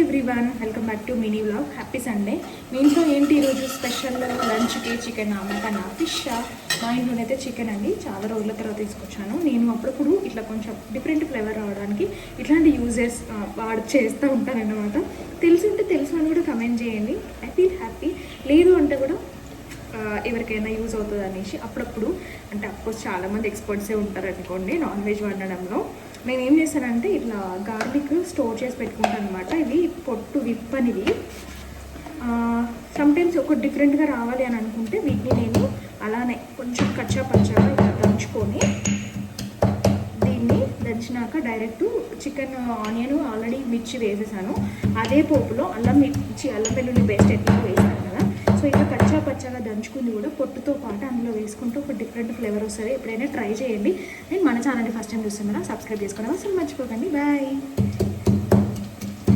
Everyone, welcome back to mini vlog. Happy Sunday. మీ ఇంట్లో ఏంటి ఈరోజు స్పెషల్? లంచ్కి చికెన్, మటన్, ఫిష్? మా ఇంట్లోనైతే చికెన్ అండి. చాలా రోజుల తర్వాత తీసుకొచ్చాను. నేను అప్పుడప్పుడు ఇట్లా కొంచెం డిఫరెంట్ ఫ్లేవర్ రావడానికి ఇట్లాంటి యూజెస్ చేస్తూ ఉంటానన్నమాట. తెలిసింటే తెలుసు అని కూడా కమెంట్ చేయండి. I feel happy. లేదు అంటే కూడా ఎవరికైనా యూజ్ అవుతుంది అనేసి అప్పుడప్పుడు, అంటే అఫ్కోర్స్ చాలామంది ఎక్స్పర్ట్సే ఉంటారు అనుకోండి నాన్ వెజ్ వండడంలో. నేను ఏం చేశానంటే ఇట్లా గార్లిక్ స్టోర్ చేసి పెట్టుకుంటాను అనమాట. ఇవి పొట్టు విప్పనివి. సమ్టైమ్స్ ఒక డిఫరెంట్గా రావాలి అని అనుకుంటే వీటిని నేను అలానే కొంచెం కచ్చా పచ్చగా ఇట్లా దంచుకొని, దీన్ని దంచినాక డైరెక్ట్ చికెన్, ఆనియన్ ఆల్రెడీ మిర్చి వేసేసాను. అదే పోపులో అల్లం వెల్లుల్లి పేస్ట్ ఎట్లా వేసాను కదా, సో ఇట్లా కచ్చా పచ్చగా దంచుకుంది కూడా పొట్టుతో పాటు అందులో వేసుకుంటూ ఒక డిఫరెంట్ ఫ్లేవర్ వస్తుంది. ఎప్పుడైనా ట్రై చేయండి. నేను మన ఛానల్ని ఫస్ట్ టైం చూస్తున్నారా, సబ్స్క్రైబ్ చేసుకోవడం అసలు మర్చిపోకండి. బాయ్.